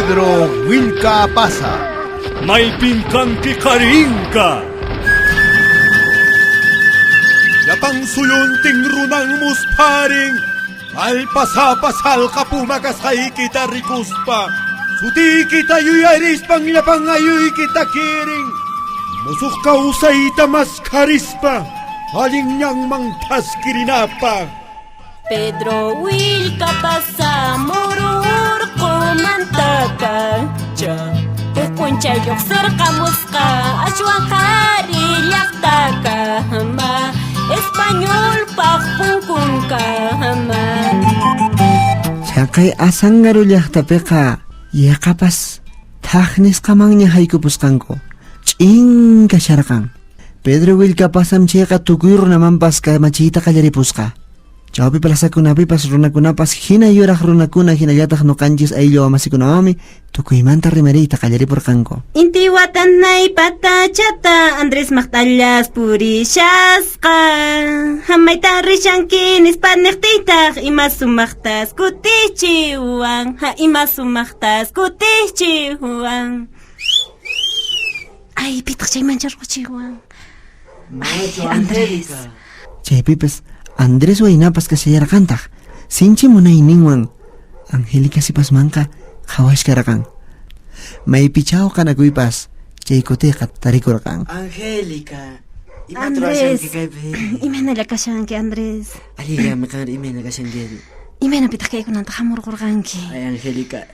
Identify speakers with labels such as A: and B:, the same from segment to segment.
A: Pedro Wilka pasa.
B: May pingkang kikaringka.
C: Yapang suyunting runang musparing, alpasapasal kapumakasay kita rikuspa. Suti kita yuyaris pang yapang ayoy kita kiring. Musuk ka usay tamas karispa, haling niyang mangtas kirinapa.
D: Pedro Wilka pasa, murur kumantaka. Ukuncha yoksar kamuska, aswang kari yaktaka. Espanyol pakpungkungka.
E: Chakay asangaru llaqtapiqa yaqapas thaqnisqamanña hayk'upusqanku ch'inka sharqan. Pedro Wilka pasam chayqa tukuy runamanpas kamachiyta qallaripusqa. Chawpi plazakunapipas runakunapas hina yuraq runakuna hinallataq nuqanchis ayllu wamasikunawami tukuymanta rimariyta qallaripurqanku.
D: Inti watanay patachata Andrés Magdallas purishasqa. Hamayta rishanki nispaniqtiytaq ima sumaqtas kutichiwan. Ima sumaqtas kutichiwan. Ay, pitaq chaymancharquchiwan. Ay, Andrés.
E: Chaypipas Andrés waynapas kasayarqantaq sinchi munayninwan Angélica sipasmanqa qhawashkarqan. Maypi chawqanakuypas chay kutiqa tarikurqan.
F: Angélica,
D: Andrés, imana kashanki Andrés.
F: Aliga miqar imana kashanki.
D: Imana pitaq kaykunanta hamurqurqanki.
F: Ay Angélica,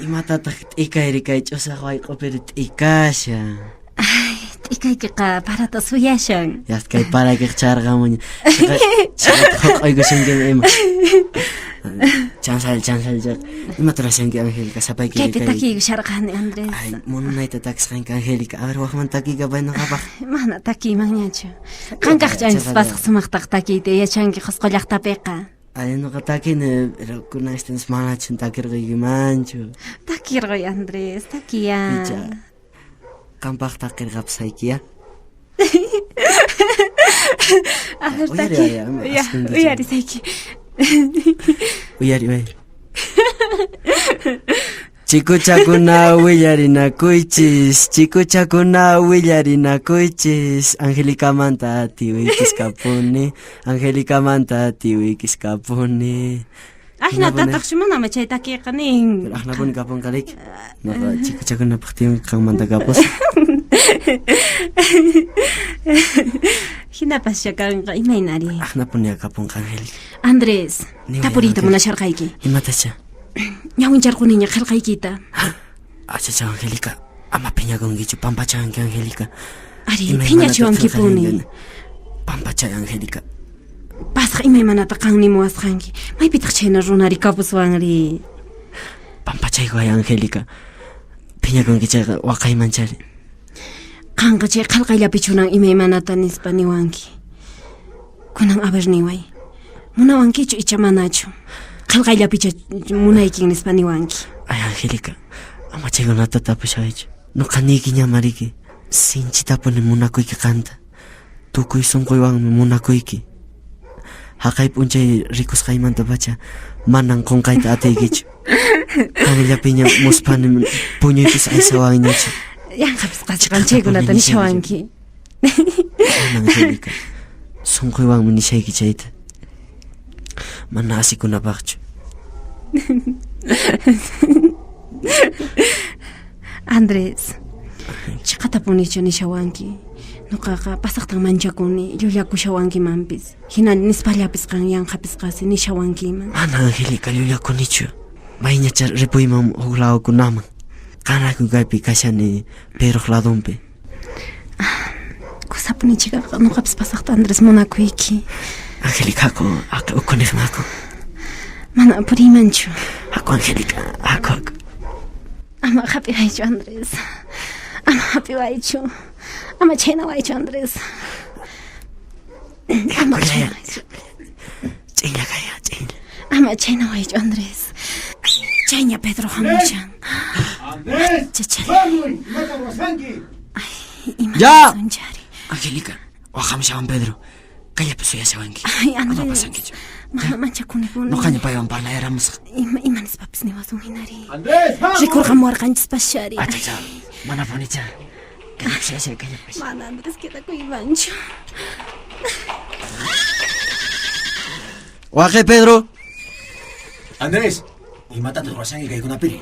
F: imatataq t'ikayrikay ch'usaq wayqupiri t'ikasha.
D: Ay, t'ikaykiqa parata suyashan.
F: Yaskay paraykiq charqamuña. Chaqay aygashanki ima. Chansal chaq. Imatarashanki Angélica sapayki.
D: Kaypi takiy sharqani Andrés.
F: Ay, munayta takisqanki Angélica. A ver, waqman takiqa baynaqapaq.
D: Mana takiymanñachu. Qankaq ch'anchis pasaq sumaqtaq takiyta yachanki qusqu llaqtapiqa.
F: Ay, nuqa takini, pero kunaystanis manachin takirqaykimanchu.
D: Takirqay Andrés, takiya.
F: Picha. Kampaq takirqapsaykiya.
D: A ver, takiy. Uyarisayki.
F: Uyari. Chikuchakuna willarinakuychis. Angélicamanta tiwiykis kapuni.
D: Ahna tataqshimana machay takiyqanin.
F: Pero ahnapuni kapunqarik. Nuqa chikuchakunapaq tiwinqanmanta kapus.
D: Hinapas chakanqa imaynari.
F: Ahnapuni kapunqa Angélica.
D: Andrés,
F: Niway,
D: tapuriyta
F: Andrés.
D: munasharqayki.
F: Imatacha.
D: Ñawincharquniña qillqaykita.
F: Achacha Angélica. Ama piñakunkichu pampachanki Angélica.
D: Ari, phiñachiwankipuni.
F: Pampachay Angélica.
D: Pasaq imaymanata qanni muwasqanki. Maypitaq chayna runari kapuswanri.
F: Pampachaykuay Angélica. Piñakunkichayqa waqaymanchari.
D: Qanqa chay qillqayllapichunan imaymanata nispa niwanki. Kunan a ver niway. Munawankichu icha manachu. Qillqayllapicha munaykin nispa niwanki.
F: Ay Angélica. Ama chaykunata tapushaychu. Nuqa niyki ñamariki. Sinchitapuni munakuyki qanta. Tukuy sunquywanmi munakuyki. Haqay p'unchay rikusqaymanta pacha manan qunqayta atiykichu. Qanllapiña muspani puñuypis aysawanñachu.
D: Yanqapis qachqan chaykunata nishawanki.
F: Mana Angélica. Sunquywanmi nishayki chayta. Mana asikunapaqchu.
D: Andrés, chiqata punichu nishawanki. Nuqaqa pasaqtan manchakuni llullakushawankimanpis. Hina nispallapis qan yanqapis qasi nishawankiman.
F: Mana Angélica llullakunichu. Mayñacha ripuyman huk lawkunaman. Qanakuypi kashani Pedro ladumpi.
D: Kusapunichiqa nuqapis pasaqta Andrés munakuyki.
F: Angélica ako ukuniqnaku.
D: Mana puriymanchu.
F: Ako Angélica, ako.
D: Ama hapiwaychu Andrés. Ama hapiwaychu. Ama chaynawaychu Andrés. Ama chaynawaychu.
F: Chayña kaya, chayña.
D: Ama chaynawaychu Andrés. Chayña Pedro hamuchan.
C: Andrés,
D: Chachari.
C: ¡Vamos! ¡Mata wasanki!
D: Ay, ima
F: Ya.
D: sunchari.
F: Angélica, waqamshawan Pedro. Kaya suya sawanki.
D: Ay, Andrés.
F: Pasankichu.
D: Mana manchakunipuni.
F: Nuqaña paywan parlayaramusqa.
D: Imanispapas niwasun hinari.
C: Andrés, vamos!
D: Rikurqamuwarqanchis shari.
F: Achacha, mana punicha. Kaya suya kaya.
D: Mana Andrés kidakuymanchu.
E: Waqay Pedro.
G: Andrés, imatata ruwasanki kaykunapiri.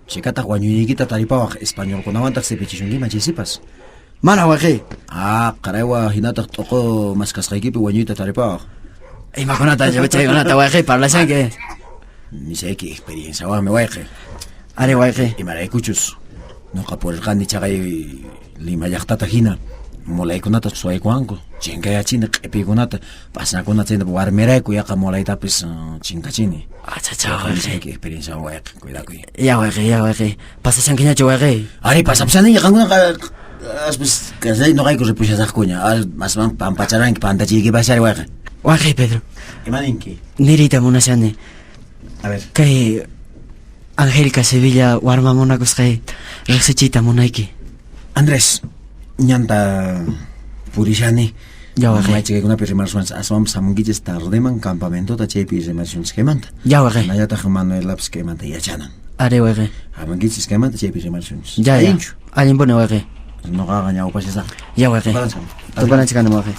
G: Chikataq wañuyniykita taripawaq españolkunawantaq sipichishunkiman chaysipas.
E: Mana waqay.
G: Qaraywa hinataq t'uqu maskasqaykipi wañuyta taripawaq.
F: Imakunata chaykunata wayqi parlasanki.
G: Nisayki experienciawanmi wayqi.
F: Ari wayqi.
G: Imaraykuchus nuqa purirqani chaqay Lima llaqtata hina mulaykunata suwaykuwanku chinkayachini q'ipiykunata pasnakuna chayna warmirayku yaqa mulaytapis chinkachini.
F: Achacha wayqi.
G: Nisayki experiencia wayqi cuidakuy.
F: Ya wayqi. Pasashankiñachu wayqi.
G: Ari pasapsani qankunaqa aspas kasay nuqayku ripushasaqkuña masman pampacharanki pantachiykipas ari wayqi.
F: Wayqi Pedro.
G: Imaninki.
F: Nirita munashani.
G: A ver.
F: Kay Angélica Sevilla warma munakusqay riqsichiyta munayki.
G: Andrés, ñanta purishani.
F: Ya wayqi.
G: Maychikaykunapi rimarsuanchis aswaman samunkichis tardeman campamentota chaypi rimarsunchis kaymanta.
F: Ya wayqi.
G: Mayataq Manuelapis kaymanta yachanan.
F: Ari wayqi.
G: Hamankichis kaymanta chaypi rimarsunchis.
F: Ya.
G: Allinchu.
F: Allinpuni wayqi.
G: Nuqaqa ñawpashasaq.
F: Ya wayqi. Tuparanchikani wayqi.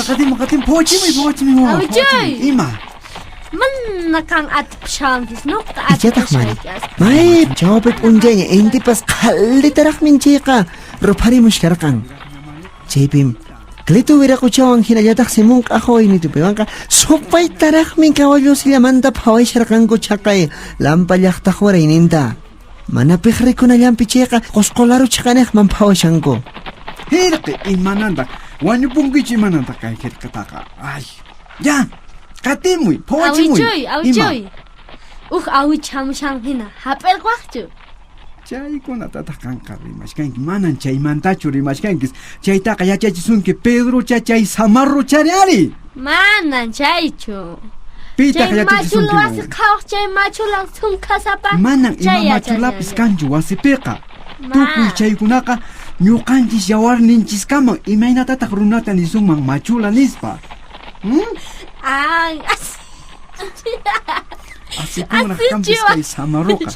E: Katim, pochimi mo.
H: Awichay!
E: Ima.
H: Mana kang atipshankis, no?
E: Ichataq mani. May, jawabet unjaynya inti pas qallitaraq minchayqa ruparimush karqan. Chaypim, Klito wiraku chawang hinallataq simunk ahoy nitupiwanqa supaytaraq min caballo sillamanta phaway sharqanku chaqay lampa llaqtaq warayninta. Mana piqrikunallampi chayqa qusqularu chaqanaqman phawashanku.
I: Hirqi imananta wañupunkichi imananta kay hirqitaqa. Ay, ya, katimuy, phawachimuy.
H: Awichoy. Awich hamushan hina, hap'irqwaqchu.
I: Chaykunatataq kanqa rimashkanki, manan chaymantachu rimashkankis. Chaytaqa yachachisunki Pedro chay samarro chariari.
H: Manan chaychu.
I: Pitaqa
H: Chay
I: yachachisunki.
H: machulo wasi qhawaq chay machulo sunkasapa.
I: Manan ima machulapis kanchu wasipiqa. Tukuy chaykunaqa ñuqanchis yawarninchiskaman imaynatataq runata nisunman machula nispa.
H: Ay,
I: Asikunaq kanpis kay samaruqa.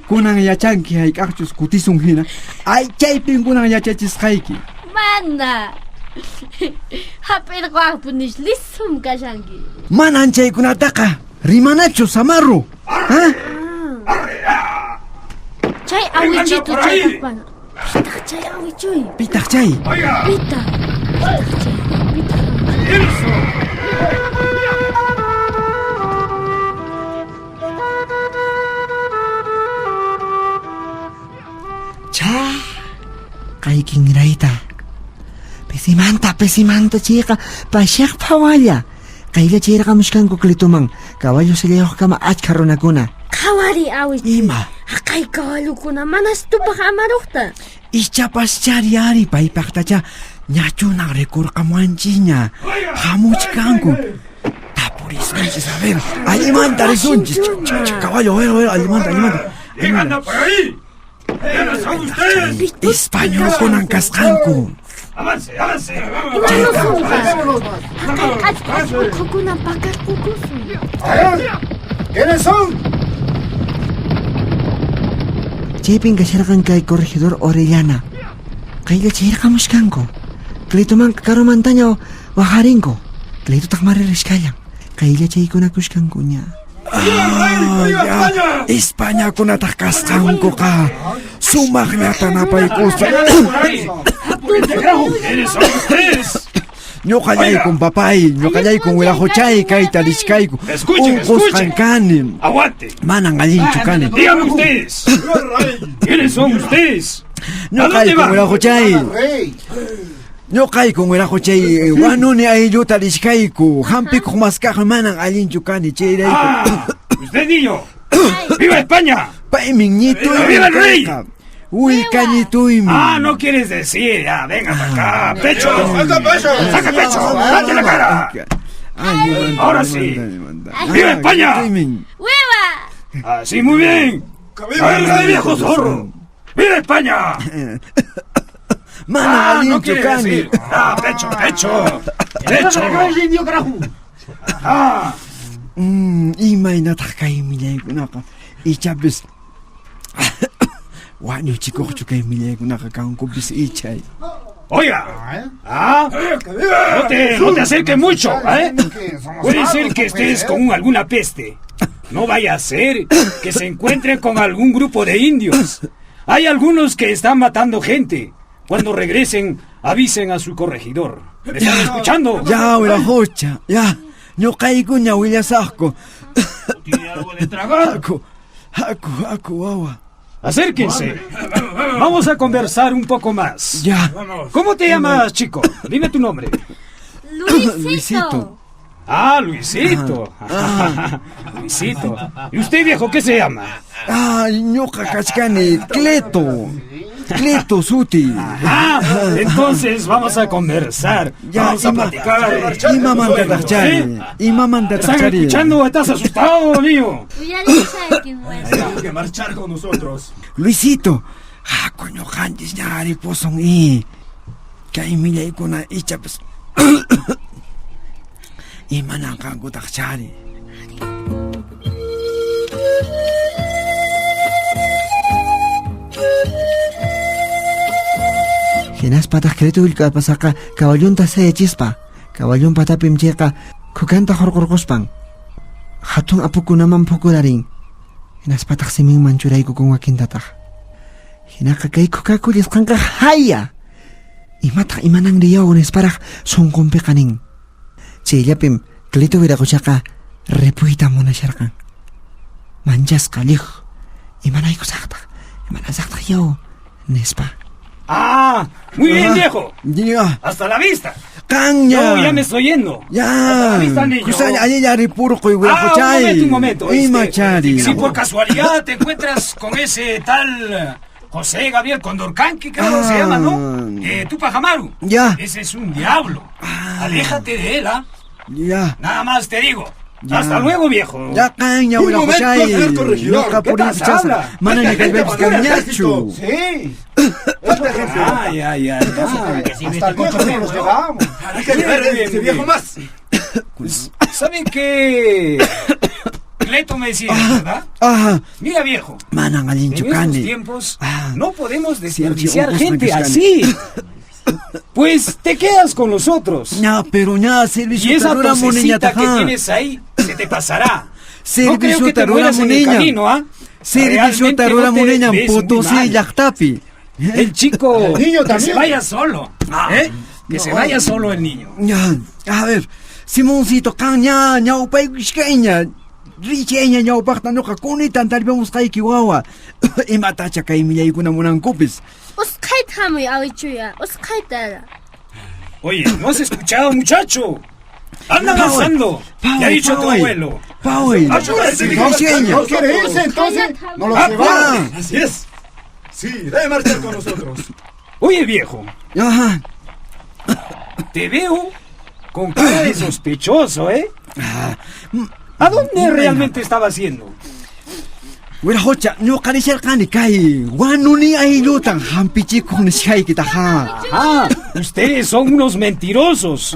I: Kunan yachanki hayk'aqchus kutisun hina. Ay chaypin kunan yachachisqayki.
H: mana. Hap'irqwaqpu nish lisum kashanki.
I: Manan chaykunataqa rimanachu samaru. Ha?
H: Chay awichitu chaytaqpana. Pitaq chay awichuy.
I: Pitaq chay.
H: Pitaq.
E: Cha, kay kingrayta. Pesimanta chiqa, pasyak pawaya. Kayla chayra kamushkanku klitumang, kabalyo salayok kama achka runakuna.
H: Kawari awich.
I: Ima.
H: Akay kawalukuna manas tupak amarukta.
I: Ichapas chariari paypaqtacha ñachunaq rikurqamuanchikña. Hamuchkanku. Tapurisqanchis a ver. Allimanta risunchis. Caballo, a ver, allimanta.
C: ¿Quién anda por ahí? ¿Quiénes son ustedes?
I: Español kunan kasqanku.
C: Avance.
H: Akay achkas ukukuna pakarkukusun.
C: ¿Quiénes son?
E: Chaypin kasharqan kay corregidor Orellana. Kayla chayra kamushkanku. Klitumang karumantaña wajarinku. Klito takmaririshkallan. Kayla chaykunakushkankuña.
I: Ya, España kunataq kasqanku qa. Sumaqñata napaykusa.
C: ¿Quiénes son ustedes?
I: Ñuqallaykun papay, ñuqallaykun wirajuchay kayta rishkayku.
C: Escuchen.
I: Unqusqankani.
C: Aguante.
I: Manan allinchu kani.
C: Díganme ustedes. ¿Quiénes son ustedes?
I: Ñuqaykun wirajuchay. Ñuqaykun wirajuchay wanuni aylluta rishkayku. Hampikuq maskaqa manan allinchu kani chayrayku.
C: Usted niño. ¡Viva España!
I: Paymin ñituymi
C: ¡Viva el rey!
I: kayqa. Willkañituymi.
C: No quieres decir. Ya, venga para acá. ¡Pecho! ¡Saca pecho! ¡Date la cara! Ahora sí. ¡Viva España!
H: ¡Hueva!
C: Así, muy bien. ¡Agárrate, viejo zorro! ¡Viva España!
E: Mana
C: no
E: alincho
C: quiere
E: kani.
C: decir. Pecho, pecho. Pecho. Ah,
E: Imay natakay milay ko naka. Ichabis. Wanyo chiko kay milay ko naka kang kubis ichay.
C: oiga. No te acerques mucho, ¿eh? Puede ser que estés con alguna peste. No vaya a ser que se encuentren con algún grupo de indios. Hay algunos que están matando gente. Cuando regresen, avisen a su corregidor. ¿Me están escuchando?
E: Ya, wala hocha. Ya. Nyo kay ko nya wila sako.
C: ¿Tiene algo de tragar?
E: Ako, wawa.
C: Acérquense. Vamos a conversar un poco más.
E: Ya.
C: ¿Cómo te llamas, chico? Dime tu nombre.
H: Luisito.
C: Ah, Luisito. Luisito. ¿Y usted, viejo, qué se llama?
E: Nyo kakachkani. Cleto, suti.
C: Entonces vamos a conversar. Vamos a platicar.
E: Imaman
C: ¿Están escuchando? ¿Estás asustado, mío?
H: Hay
B: que marchar con nosotros.
E: Luisito. Coño, handis nyari posong Kay milay ko na ichapes. Imanang kang kutakchari. Hinas patah kretu ilka pasaka kawalyon ta sa chispa. Kawalyon patapim cheka kukanta horkorkospang. Hatong apuko naman pukularing. Hinas patah siming manchuray ko kung wakin tatah. Hinakakay ko kakulis kang kahaya. Imatak imanang diyaw unes parang sungkumpe kaning. Chiyapim, klito wira ko siya ka repuhita mo na siya kang. Manjas kalih. Imanay ko sakta. Imanay sakta yaw. Nespa.
C: Muy bien, viejo.
E: Ya.
C: Hasta la vista.
E: Kanya.
C: Ya me estoy yendo.
E: Ya.
C: Hasta la vista, niño.
E: Kusanya ayari puro ko wira ko chay.
C: Un momento.
E: Imachari.
C: Si por casualidad te encuentras con ese tal José Gabriel Condorcanqui, creo que se llama, ¿no? Tupac Amaru.
E: Ya.
C: Ese es un diablo. Aléjate de él, ¿ah?
E: Ya.
C: Nada más te digo.
E: Ya.
C: Hasta luego, viejo.
E: Ya kanya wira ko chay.
B: señor corregidor.
C: ¿Qué pasa? Habla.
E: Mana ni kay bebs kamyachu.
B: Sí.
C: Ay.
B: Hasta el coche nos llevamos. Hay que llevar a ese viejo más.
C: ¿Saben qué? Cleto me decía, ¿verdad? Mira, viejo.
E: Manang alin
C: En estos
E: chukani.
C: tiempos no podemos
E: Sí,
C: desperdiciar
E: sí,
C: gente
E: ojos,
C: así. Pues te quedas con nosotros.
E: Ya, pero ya servicio
C: Y esa
E: tarura mo niña
C: tosecita que
E: taja.
C: tienes ahí se te pasará. No
E: Servicio
C: creo que te
E: tarura
C: mueras
E: mo
C: en el
E: niña.
C: camino, ¿ah?
E: Servicio
C: Realmente
E: tarura
C: no
E: mo
C: te
E: niña.
C: ves muy
E: Puto si
C: mal.
E: yaktapi.
C: El chico
B: El niño
C: que
B: también.
C: se vaya solo. ¿Eh? Que se vaya solo el niño.
E: Ya, a ver. Simoncito kan nya upay kushkanya. Richeña nya upakta no kakuni tantal vamos kay kiwawa. Imatacha kay milay ko na munang kupis.
H: Uskaitamo awichuya. Uskaitara.
C: Oye, ¿no has escuchado, muchacho? ¡Anda avanzando! ¿Qué ha dicho tu abuelo?
E: Paui.
B: No quiere irse, entonces no lo llevamos.
E: Así es.
B: Sí, debe marchar con nosotros.
C: Oye, viejo,
E: Ajá.
C: te veo con cara de sospechoso, ¿eh? ¿A dónde realmente estabas yendo?
E: Wala hocha, no karisher kani kay. Wano ni ay lutang hampichi kung nishay kita ha.
C: Ustedes son unos mentirosos.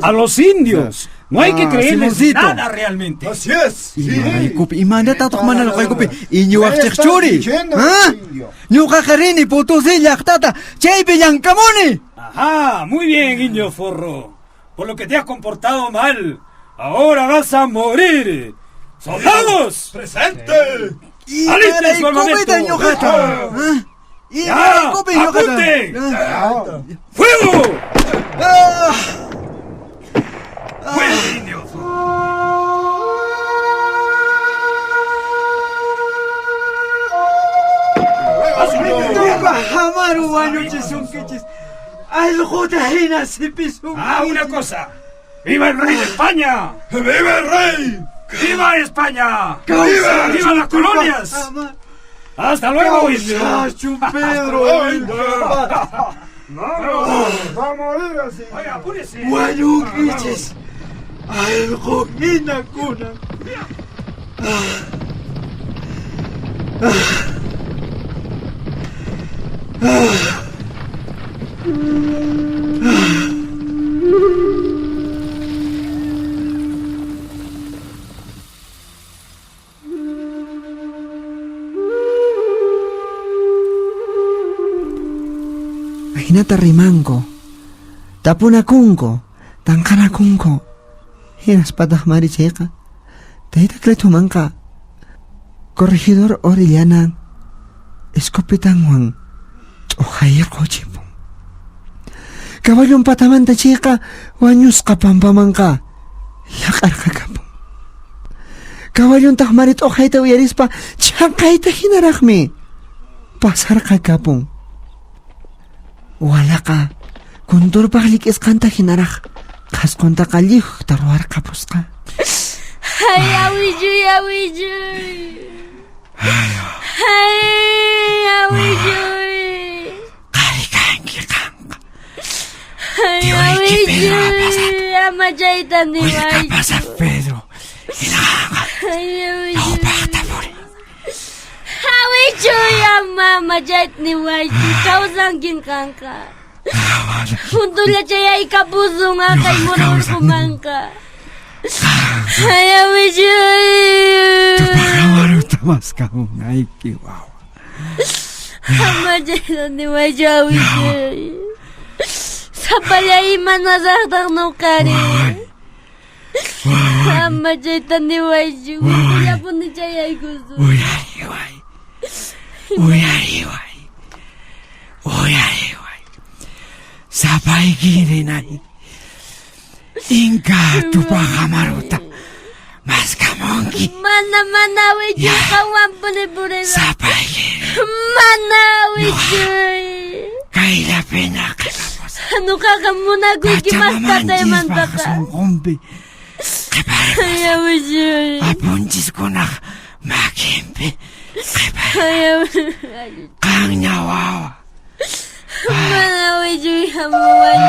C: A los indios. No hay que creerles
E: Simoncito.
C: nada realmente.
B: Así es.
E: Ay, kupi, imanda tatok man na kay kupi. Inyo
B: ¿Qué
E: after
B: estás
E: churi.
B: diciendo,
E: Ha?
B: indio?
E: Nyo kakarini puto sila tata. Chay bilang kamoni.
C: Ajá, muy bien, niño forro. Por lo que te has comportado mal, ahora vas a morir. ¡Soldados!
B: ¡Presente!
C: ¡Alisten su armamento! ¡Ya! ¡Apunten! ¡Fuego! ¡Fuego, niños! Una cosa. ¡Viva el rey de España!
B: ¡Viva el rey!
C: ¡Viva España!
B: ¡Viva!
C: ¡Viva las colonias! ¡Hasta luego, indio!
E: Pedro.
B: Vamos a ir así.
C: Oiga, apúrese.
E: Wayu kichis. Algo inakuna. Hinata rimanko, tapunakunko, tangkanakunko. Hinas patah mari cheka. Tahita kletumanka. Corregidor Orellana, escopetanguan, ojaya cochipo. Caballo patamanta cheka, wañus kapampamanka, yakarka kapo. Caballo tahmarit ojaita uyarispa, chankaita hinarakmi, pasarka kapong. Walaka, kuntur pahlik eskanta hinarak, kaskonta kalih taruar kapuska.
H: Hayawijuy.
F: Karikanki kanka.
H: Hayawijuy. Amajaitan ni
F: Uy,
H: Wai.
F: pasa Pedro. Inanga.
H: Hayawijuy.
F: No basta por.
H: Hayawijuy amajait ni Wai. Kausangin kanka. Huntunya caya ikabuzung kay murur kumangka. Hayawijuy.
I: Tupakamaru tamas kamu naiki wow.
H: Amajaitan ni Wai Hayawijuy. Sapalya iman nasaktak no kari. Amajaitan ni Wai Kuya pun ni caya ikusu.
F: Uyari. Sapay gini nai. Inka tupakamaruta. Mas kamongi.
H: Mana Hayawijuy kawan pune-pune.
F: Sapay gini.
H: Mana Hayawijuy.
F: Kaila pena kalapos.
H: Ano ka muna gugimas katay mantaka.
F: Sungkombi.
H: Hayawijuy.
F: Apunjis ko na makimpi.
H: Hayawijuy.
F: Kang nyawawa.
H: Mana Hayawijuy hamuan.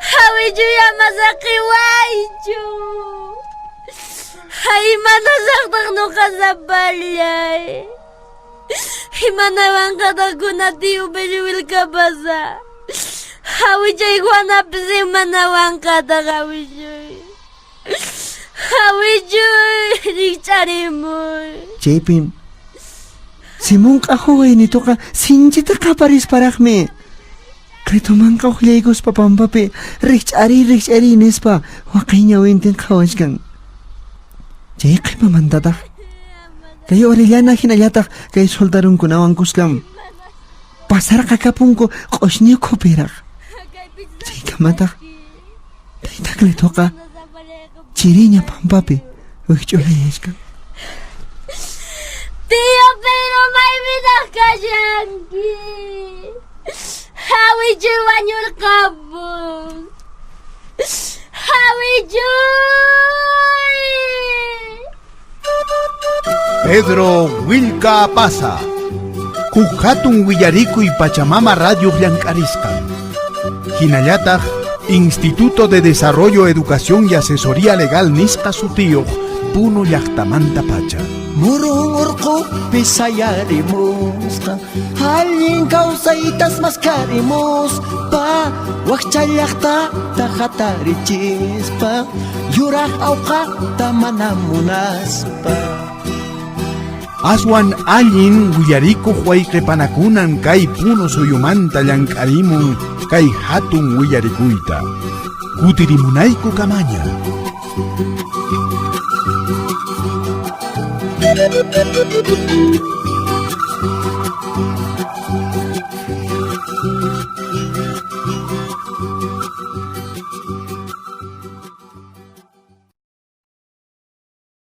H: Hayawijuy amasaki Waijo. Haimana saktak no kasabalyay. Himanawan kataguna ti ubeliwil kabasa. Hayawijuy guanapsi manawan kata Hayawijuy. Hayawijuy richarimoy.
E: Jepim, simung ahoy nito ka, sinjita ka paris parakme. Kletuman ka hulegos papampape, rich ari nispa, wakay niya wintin kawas kang. Jay kay mamandata. Kayo Orellana hinayatak kay soldarong kunawang kuslam. Pasar kakapong ko, kosniyo ko perak. Jay kamatak. Tay kleto ka. Chiri niya pampape, wikchulayas ka.
H: Tío, pero may vida ka yanki. Hayawijuy wanyur kabus. Hayawijuy.
A: Pedro Wilka Pasa. Kukhatun Willarico y Pachamama Radio Blancarisca. Hinayatag, Instituto de Desarrollo, Educación y Asesoría Legal Nisqa Sutío, Puno Llaqtamanta Pacha.
J: Murung urko pisayarimus ka halin kausaitas maskarimus pa wakchayakta takhatarichis pa yurak auka tamanamunas pa
A: Aswan allin Willarico huayque panakunan kay Puno Suyumanta Llankarimun kay hatun Willarikuita. Kutirimunayku kamaña.